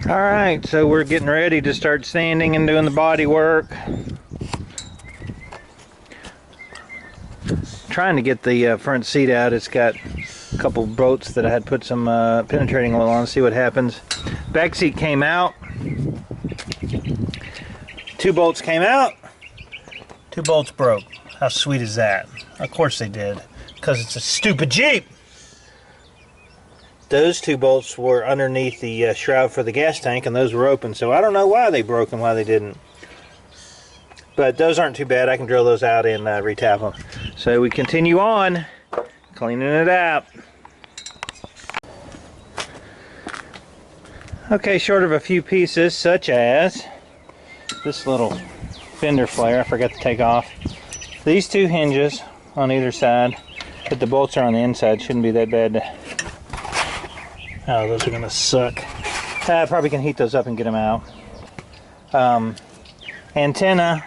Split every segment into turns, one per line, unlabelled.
Alright, so we're getting ready to start sanding and doing the body work. Trying to get the front seat out. It's got a couple bolts that I had put some penetrating oil on, see what happens. Back seat came out. 2 bolts came out. 2 bolts broke. How sweet is that? Of course they did, because it's a stupid Jeep. Those 2 bolts were underneath the shroud for the gas tank, and those were open, so I don't know why they broke and why they didn't. But those aren't too bad. I can drill those out and retap them. So we continue on, cleaning it out. Okay, short of a few pieces, such as this little fender flare I forgot to take off. These 2 hinges on either side, but the bolts are on the inside. Shouldn't be that bad to... Oh, those are gonna suck. I probably can heat those up and get them out. Antenna.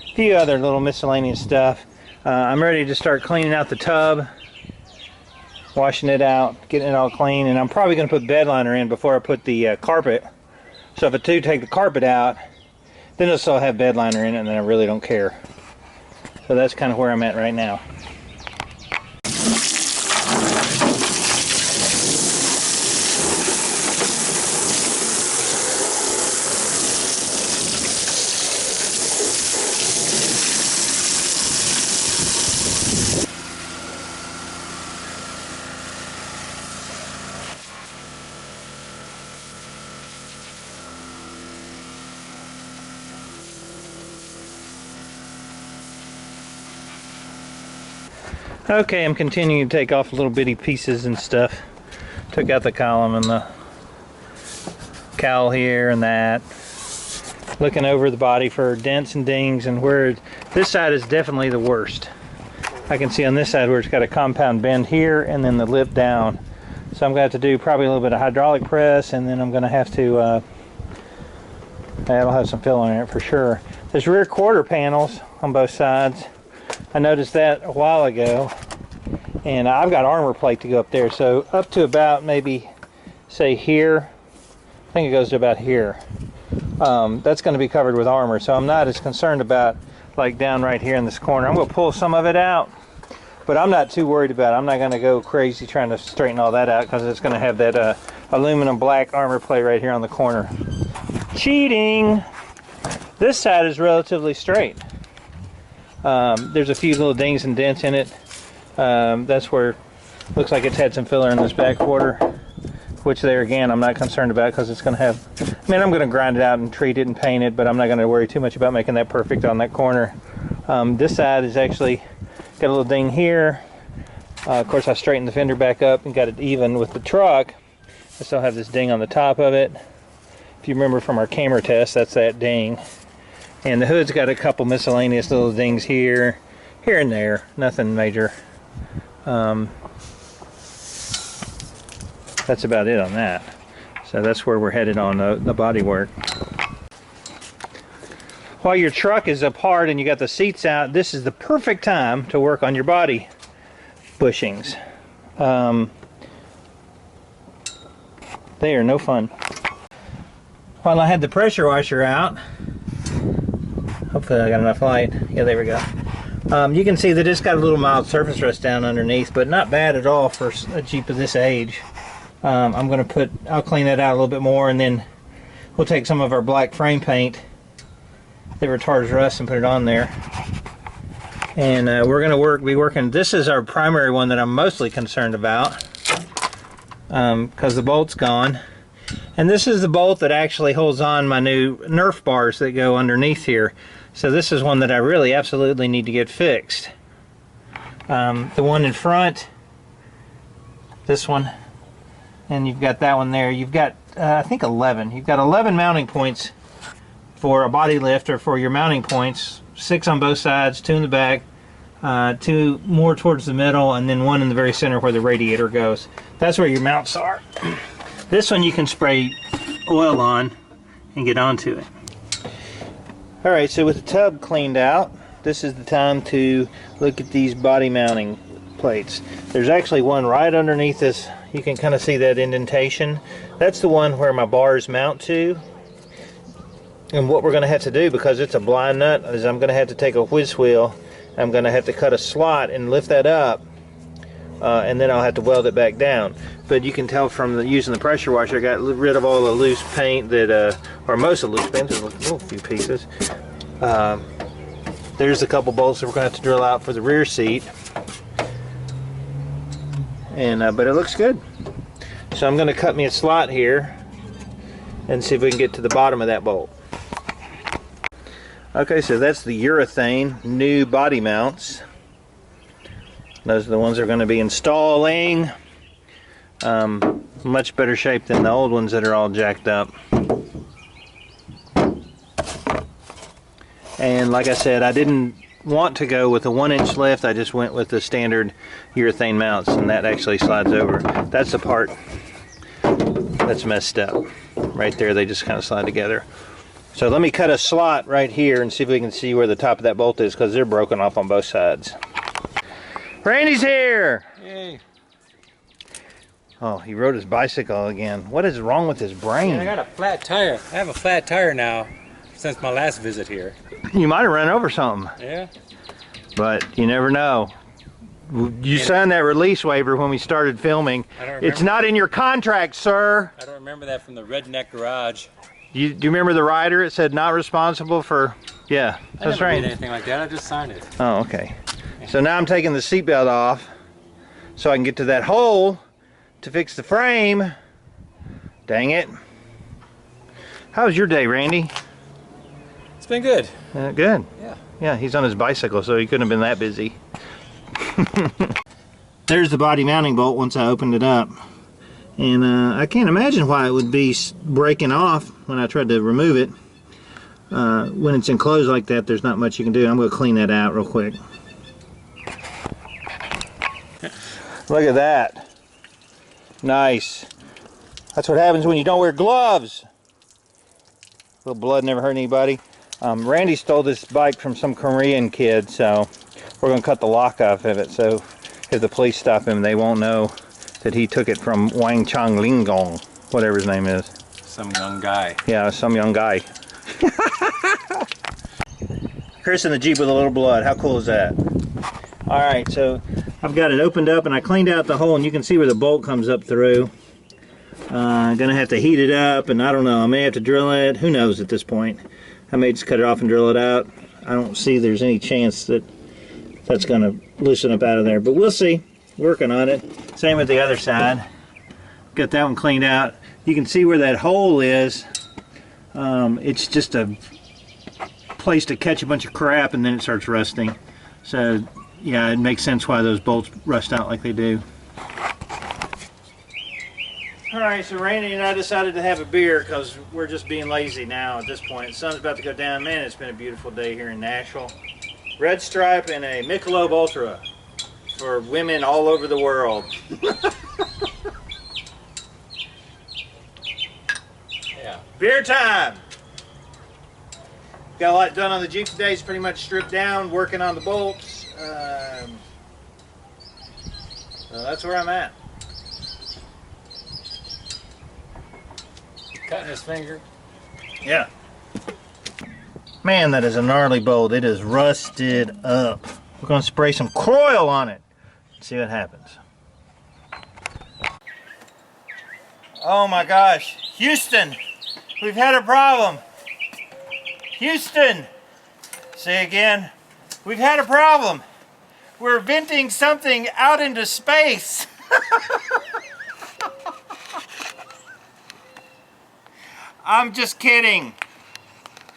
A few other little miscellaneous stuff. I'm ready to start cleaning out the tub, washing it out, getting it all clean, and I'm probably gonna put bed liner in before I put the carpet. So if I do take the carpet out, then it'll still have bed liner in it, and then I really don't care. So that's kind of where I'm at right now. Okay, I'm continuing to take off little bitty pieces and stuff. Took out the column and the cowl here and that. Looking over the body for dents and dings, and where this side is definitely the worst. I can see on this side where it's got a compound bend here and then the lip down. So I'm going to have to do probably a little bit of hydraulic press, and then I'm going to have to, that'll have some fill on it for sure. There's rear quarter panels on both sides. I noticed that a while ago, and I've got armor plate to go up there, so up to about maybe say here, I think it goes to about here. That's going to be covered with armor, so I'm not as concerned about like down right here in this corner. I'm going to pull some of it out, but I'm not too worried about it. I'm not going to go crazy trying to straighten all that out, because it's going to have that aluminum black armor plate right here on the corner. Cheating! This side is relatively straight. There's a few little dings and dents in it. That's where looks like it's had some filler in this back quarter, which there again I'm not concerned about, because it's going to have, I mean, I'm going to grind it out and treat it and paint it, but I'm not going to worry too much about making that perfect on that corner. This side is actually got a little ding here. Of course I straightened the fender back up and got it even with the truck. I still have this ding on the top of it. If you remember from our camera test, that's that ding. And the hood's got a couple miscellaneous little dings here and there. Nothing major. That's about it on that. So that's where we're headed on the body work. While your truck is apart and you got the seats out, this is the perfect time to work on your body bushings. They are no fun. While I had the pressure washer out, hopefully I got enough light. Yeah, there we go. You can see that it's got a little mild surface rust down underneath, but not bad at all for a Jeep of this age. I'll clean that out a little bit more, and then we'll take some of our black frame paint that retards rust and put it on there. And we're going to be working, this is our primary one that I'm mostly concerned about, because the bolt's gone. And this is the bolt that actually holds on my new Nerf bars that go underneath here. So this is one that I really absolutely need to get fixed. The one in front, this one, and you've got that one there. You've got, I think 11. You've got 11 mounting points for a body lift, or for your mounting points. 6 on both sides, 2 in the back, 2 more towards the middle, and then 1 in the very center where the radiator goes. That's where your mounts are. This one you can spray oil on and get onto it. Alright, so with the tub cleaned out, this is the time to look at these body mounting plates. There's actually one right underneath this you can kind of see that indentation. That's the one where my bars mount to. And what we're going to have to do, because it's a blind nut, is I'm going to have to take a whiz wheel. I'm going to have to cut a slot and lift that up, and then I'll have to weld it back down. But you can tell from using the pressure washer, I got rid of all the loose paint that, or most of the loose paint. There's a little few pieces. There's a couple bolts that we're going to have to drill out for the rear seat. And but it looks good. So I'm going to cut me a slot here and see if we can get to the bottom of that bolt. Okay, so that's the urethane new body mounts. Those are the ones that are going to be installing. Much better shape than the old ones that are all jacked up. And like I said, I didn't want to go with a 1-inch lift. I just went with the standard urethane mounts, and that actually slides over. That's the part that's messed up. Right there, they just kind of slide together. So let me cut a slot right here and see if we can see where the top of that bolt is, because they're broken off on both sides. Randy's here!
Yay.
Oh, he rode his bicycle again. What is wrong with his brain?
Yeah, I got a flat tire. I have a flat tire now since my last visit here.
You might have run over something.
Yeah.
But you never know. You signed that release waiver when we started filming. It's not in your contract, sir.
I don't remember that from the Redneck Garage.
Do you remember the rider? It said not responsible for... Yeah, that's right.
I never did anything like that. I just signed it.
Oh, okay. So now I'm taking the seatbelt off so I can get to that hole to fix the frame. Dang it. How was your day, Randy?
It's been good.
Good.
Yeah.
Yeah, he's on his bicycle, so he couldn't have been that busy. There's the body mounting bolt once I opened it up. And I can't imagine why it would be breaking off when I tried to remove it. When it's enclosed like that, there's not much you can do. I'm going to clean that out real quick. Look at that. Nice. That's what happens when you don't wear gloves. A little blood never hurt anybody. Randy stole this bike from some Korean kid, so we're going to cut the lock off of it. So if the police stop him, they won't know that he took it from Wang Chong Linggong, whatever his name is.
Some young guy.
Yeah, some young guy. Chris in the Jeep with a little blood. How cool is that? Alright, so I've got it opened up and I cleaned out the hole, and you can see where the bolt comes up through. I'm going to have to heat it up, and I don't know, I may have to drill it. Who knows at this point? I may just cut it off and drill it out. I don't see there's any chance that that's going to loosen up out of there, but we'll see. Working on it. Same with the other side. Got that one cleaned out. You can see where that hole is. It's just a place to catch a bunch of crap, and then it starts rusting. So yeah, it makes sense why those bolts rust out like they do. Alright, so Randy and I decided to have a beer because we're just being lazy now at this point. The sun's about to go down. Man, it's been a beautiful day here in Nashville. Red Stripe and a Michelob Ultra for women all over the world.
Yeah.
Beer time! Got a lot done on the Jeep today. It's pretty much stripped down, working on the bolts. So that's where I'm at.
Cutting his finger.
Yeah. Man, that is a gnarly bolt. It is rusted up. We're going to spray some Croil on it. See what happens. Oh my gosh. Houston, we've had a problem. Houston, say again. We've had a problem. We're venting something out into space. I'm just kidding.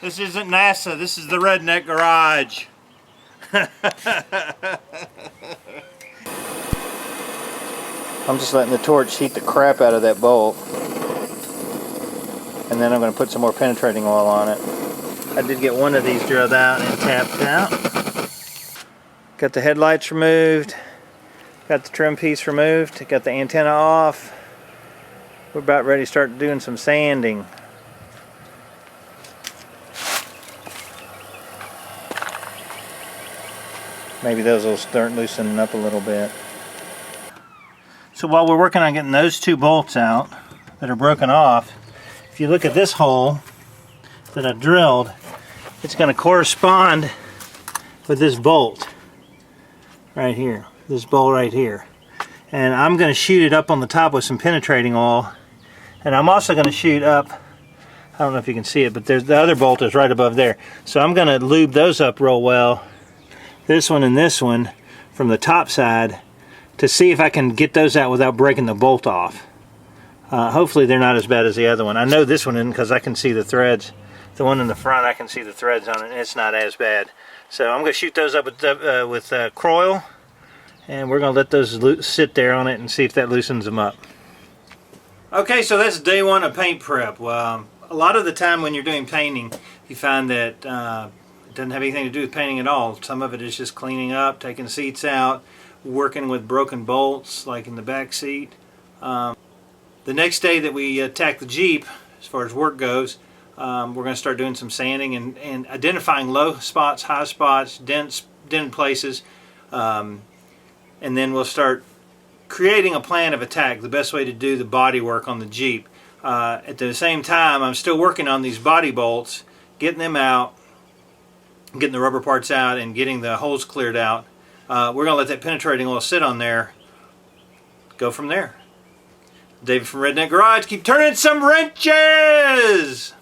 This isn't NASA. This is the Redneck Garage. I'm just letting the torch heat the crap out of that bolt. And then I'm going to put some more penetrating oil on it. I did get one of these drilled out and tapped out. Got the headlights removed. Got the trim piece removed. Got the antenna off. We're about ready to start doing some sanding. Maybe those will start loosening up a little bit. So while we're working on getting those two bolts out that are broken off, if you look at this hole that I drilled, it's going to correspond with this bolt right here, this bolt right here. And I'm going to shoot it up on the top with some penetrating oil, and I'm also going to shoot up, I don't know if you can see it, but there's the other bolt is right above there. So I'm going to lube those up real well, this one and this one, from the top side, to see if I can get those out without breaking the bolt off. Hopefully they're not as bad as the other one. I know this one isn't because I can see the threads. The one in the front, I can see the threads on it, and it's not as bad. So I'm going to shoot those up with Croil, and we're going to let those sit there on it and see if that loosens them up. Okay, so that's day one of paint prep. Well, a lot of the time when you're doing painting, you find that it doesn't have anything to do with painting at all. Some of it is just cleaning up, taking seats out, working with broken bolts like in the back seat. The next day that we attack the Jeep, as far as work goes, we're going to start doing some sanding and identifying low spots, high spots, dented places, and then we'll start creating a plan of attack, the best way to do the body work on the Jeep. At the same time, I'm still working on these body bolts, getting them out, getting the rubber parts out, and getting the holes cleared out. We're going to let that penetrating oil sit on there, go from there. David from Redneck Garage, keep turning some wrenches!